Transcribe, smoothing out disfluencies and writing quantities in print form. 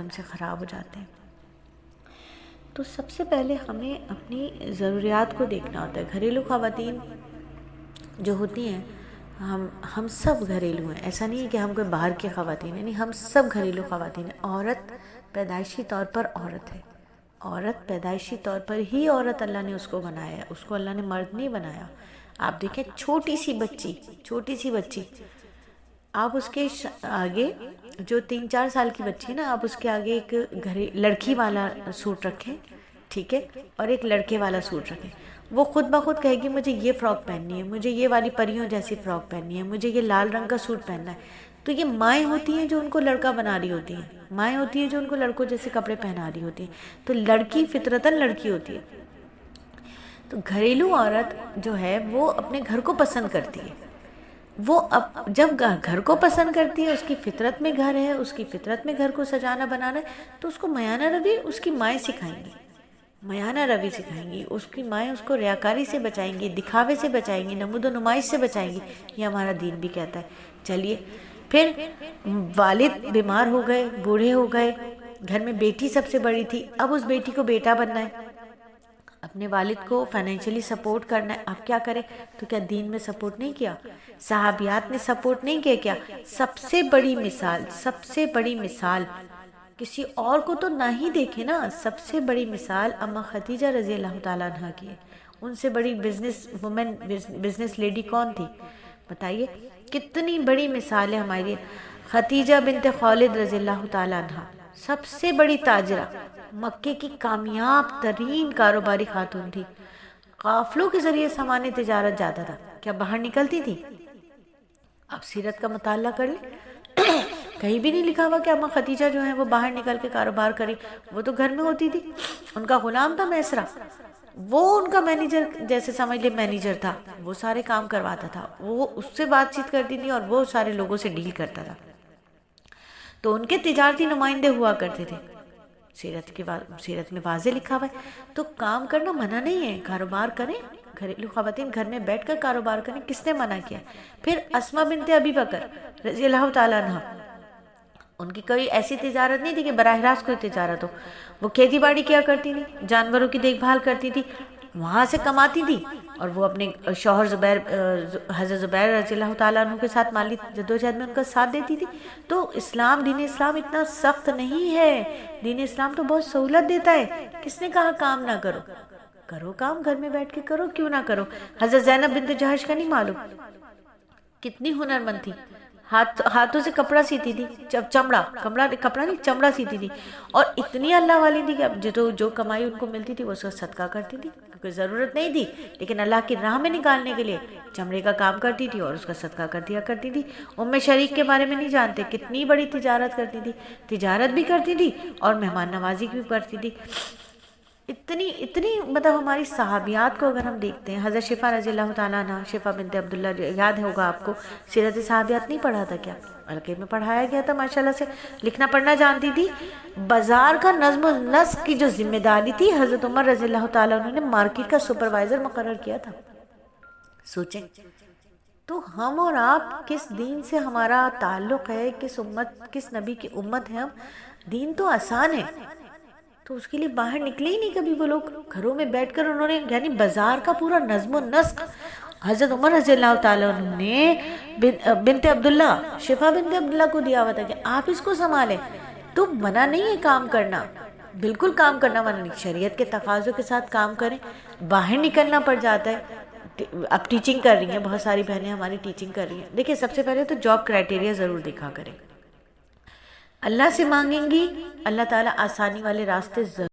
ہم سے خراب ہو جاتے ہیں۔ تو سب سے پہلے ہمیں اپنی ضروریات کو دیکھنا ہوتا ہے۔ گھریلو خواتین جو ہوتی ہیں، ہم سب گھریلو ہیں، ایسا نہیں ہے کہ ہم کوئی باہر کی خواتین ہیں، نہیں، ہم سب گھریلو خواتین ہیں۔ عورت پیدائشی طور پر عورت ہے، عورت پیدائشی طور پر ہی عورت اللہ نے اس کو بنایا ہے، اس کو اللہ نے مرد نہیں بنایا۔ آپ دیکھیں چھوٹی سی بچی، آپ اس کے آگے، جو 3-4 سال کی بچی ہے نا، آپ اس کے آگے ایک لڑکی والا سوٹ رکھیں، ٹھیک ہے، اور ایک لڑکے والا سوٹ رکھیں، وہ خود بخود کہے گی مجھے یہ فراک پہننی ہے، مجھے یہ والی پریوں جیسی فراک پہننی ہے، مجھے یہ لال رنگ کا سوٹ پہننا ہے۔ تو یہ مائیں ہوتی ہیں جو ان کو لڑکا بنا رہی ہوتی ہیں، مائیں ہوتی ہیں جو ان کو لڑکوں جیسے کپڑے پہنا رہی ہوتی ہیں۔ تو لڑکی فطرتاً لڑکی ہوتی ہے۔ تو گھریلو عورت جو ہے وہ اپنے گھر کو پسند کرتی ہے، وہ جب گھر کو پسند کرتی ہے، اس کی فطرت میں گھر ہے، اس کی فطرت میں گھر کو سجانا بنانا ہے، تو اس کو میانہ روی اس کی مائیں سکھائیں گی، اس کی مائیں اس کو ریاکاری سے بچائیں گی، دکھاوے سے بچائیں گی، نمود و نمائش سے بچائیں گی۔ یہ ہمارا دین بھی کہتا ہے۔ چلیے پھر والد بیمار ہو گئے، بوڑھے ہو گئے، گھر میں بیٹی سب سے بڑی تھی، اب اس بیٹی کو بیٹا بننا ہے، اپنے والد کو فائنینشلی سپورٹ کرنا ہے، اب کیا کرے؟ تو کیا دین میں سپورٹ نہیں کیا؟ صحابیات نے سپورٹ نہیں کیا؟ سب سے بڑی مثال کسی اور کو تو نہ ہی دیکھے نا، سب سے بڑی مثال اما خدیجہ رضی اللہ تعالیٰ عنہ کی ہے۔ ان سے بڑی بزنس لیڈی کون تھی بتائیے؟ کتنی بڑی مثال ہے ہماری خدیجہ بنت خولد رضی اللہ تعالیٰ عنہ، سب سے بڑی تاجرہ، مکے کی کامیاب ترین کاروباری خاتون تھی۔ قافلوں کے ذریعے سامان تجارت جاتا تھا، کیا باہر نکلتی تھی؟ آپ سیرت کا مطالعہ کر لیں، کہیں بھی نہیں لکھا ہوا کہ اما خدیجہ جو ہیں وہ باہر نکل کے کاروبار کریں، وہ تو گھر میں ہوتی تھی۔ ان کا غلام تھا میسرہ، وہ ان کا مینیجر، جیسے سمجھ لے مینیجر تھا، وہ سارے کام کرواتا تھا، وہ اس سے بات چیت کرتی تھی اور وہ سارے لوگوں سے ڈیل کرتا تھا۔ تو ان کے تجارتی نمائندے ہوا کرتے تھے، سیرت میں واضح لکھا ہوا ہے۔ تو کام کرنا منع نہیں ہے، کاروبار کریں، گھریلو خواتین گھر میں بیٹھ کر کاروبار کریں، کس نے منع کیا؟ پھر اسماء بنت ابی بکر رضی اللہ تعالیٰ عنہ، ان کی کوئی ایسی تجارت نہیں تھی کہ براہ راست کوئی تجارت ہو، وہ کھیتی باڑی کیا کرتی تھی، جانوروں کی دیکھ بھال کرتی تھی، وہاں سے کماتی تھی، اور وہ اپنے شوہر حضرت زبیر رضی اللہ تعالیٰ عنہ کے ساتھ مالی جدوجہد میں ان کا ساتھ دیتی تھی۔ تو دین اسلام اتنا سخت نہیں ہے، دین اسلام تو بہت سہولت دیتا ہے۔ کس نے کہا کام نہ کرو؟ کرو کام، گھر میں بیٹھ کے کرو، کیوں نہ کرو؟ حضرت زینب بنت جہش کا نہیں معلوم کتنی ہنرمند تھی، ہاتھوں سے کپڑا سیتی تھی، کپڑا نہیں چمڑا سیتی تھی، اور اتنی اللہ والی تھی کہ جو کمائی ان کو ملتی تھی وہ اس کا صدقہ کرتی تھی، کوئی ضرورت نہیں تھی، لیکن اللہ کی راہ میں نکالنے کے لیے چمڑے کا کام کرتی تھی اور اس کا صدقہ کر دیا کرتی تھی۔ ام شریک کے بارے میں نہیں جانتے، کتنی بڑی تجارت کرتی تھی، تجارت بھی کرتی تھی اور مہمان نوازی بھی کرتی تھی۔ اتنی مطلب ہماری صحابیات کو اگر ہم دیکھتے ہیں، حضرت شفا رضی اللہ تعالیٰ عنہ، شفا بنت عبداللہ، یاد ہوگا آپ کو، سیرت صحابیات نہیں پڑھا تھا کیا؟ حلقے میں پڑھایا گیا تھا، ماشاءاللہ سے لکھنا پڑھنا جانتی تھی۔ بازار کا نظم و نسق کی جو ذمہ داری تھی، حضرت عمر رضی اللہ تعالیٰ عنہ نے مارکیٹ کا سپروائزر مقرر کیا تھا۔ سوچیں تو ہم اور آپ کس دین سے ہمارا تعلق ہے، کس نبی کی امت ہے ہم؟ دین تو آسان ہے، تو اس کے لیے باہر نکلے ہی نہیں کبھی وہ لوگ، گھروں میں بیٹھ کر انہوں نے، یعنی بازار کا پورا نظم و نسق حضرت عمر رضی اللہ تعالیٰ عنہ نے بنت عبداللہ، شفا بنت عبداللہ کو دیا ہوا تھا کہ آپ اس کو سنبھالیں۔ تو منع نہیں ہے کام کرنا، بالکل کام کرنا منع نہیں، شریعت کے تقاضوں کے ساتھ کام کریں، باہر نکلنا پڑ جاتا ہے۔ اب ٹیچنگ کر رہی ہیں، بہت ساری بہنیں ہماری ٹیچنگ کر رہی ہیں، دیکھیں سب سے پہلے تو جاب کرائٹیریا ضرور دیکھا کریں، اللہ سے مانگیں گی، اللہ تعالیٰ آسانی والے راستے ضرور